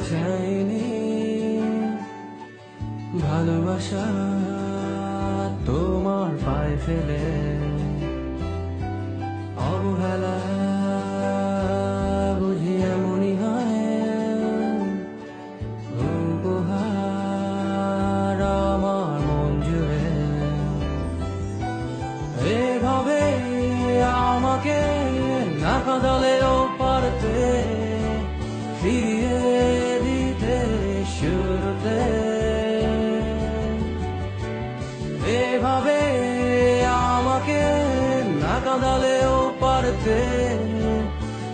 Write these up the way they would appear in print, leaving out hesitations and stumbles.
চাইনি ভালোবাসা তোমার পায়ে ফেলে অবহেলা বুঝি এমনই হয় উপহার আমার মন জুড়ে এভাবে আমাকে না কাঁদালেও পারতে ফিরিয়ে দিতে শুরুতে এভাবে আমাকে না কাঁদালেও পারতে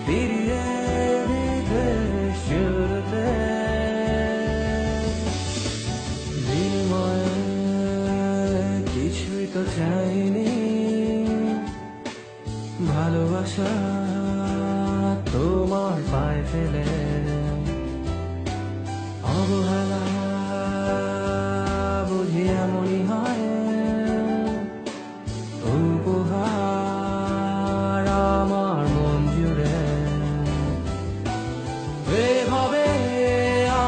ফিরিয়ে দিতে শুরুতে বিনিময়ে কিছুই তো চাইনি ভালোবাসা তোমার পায়ে ফেলে অবহেলা বুঝি এমনই হয় উপহার আমার মন জুড়ে এভাবে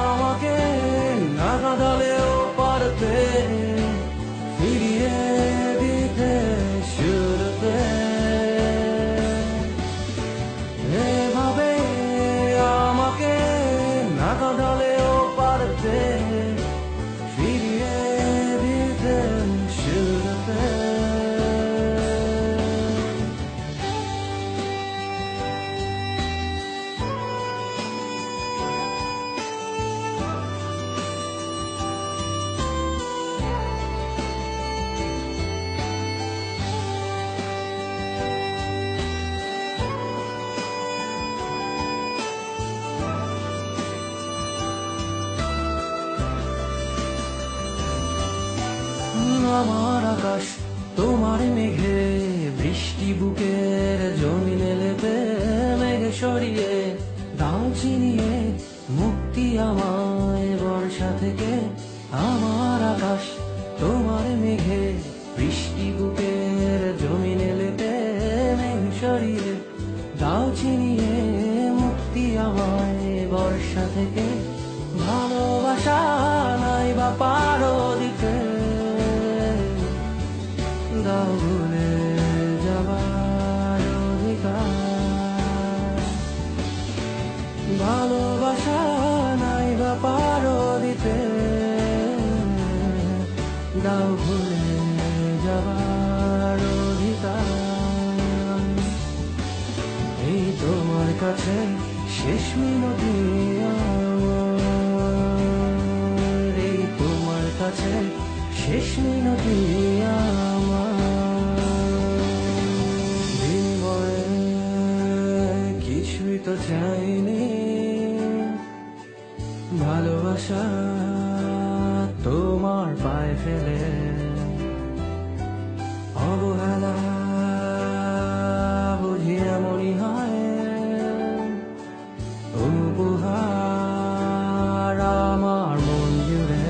আমাকে না কাঁদালেও পারতে ফিরিয়ে দিতে শুরুতে এভাবে আমাকে না কাঁদালেও পারতে ফিরিয়ে দিতে শুরুতে আমার আকাশ তোমার মেঘে বৃষ্টি বুকের জমিনে লেপে মেঘে সরিয়ে দাও চিনিয়ে মুক্তি আমায় বর্ষা থেকে আমার আকাশ তোমার মেঘে বৃষ্টি বুকের জমিনে লেপে মেঘে সরিয়ে দাও চিনিয়ে মুক্তি আমায় বর্ষা থেকে ভালোবাসা নাই বা পারো দিতে দাও ভুলে যাবার অধিকার ভালোবাসা নাই বা পারো দিতে দাও ভুলে যাবার অধিকার এই তোমার কাছে শেষ মিনতি এই তোমার কাছে শেষ মিনতি কিছুই তো চাইনি ভালোবাসা তোমার পায়ে ফেলে অবহেলা বুঝি এমনই হয় উপহার আমার মন জুড়ে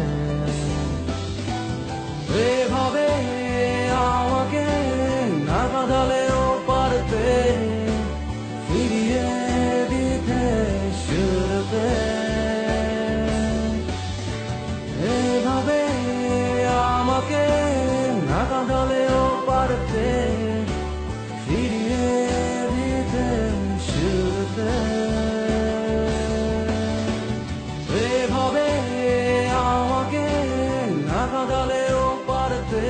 এভাবে আমাকে না কাঁদালেও পারতে ফিরিয়ে দিতে শুরুতে এভাবে আমাকে না কাঁদালেও পারতে ফিরিয়ে দিতে শুরুতে এভাবে আমাকে না কাঁদালেও পারতে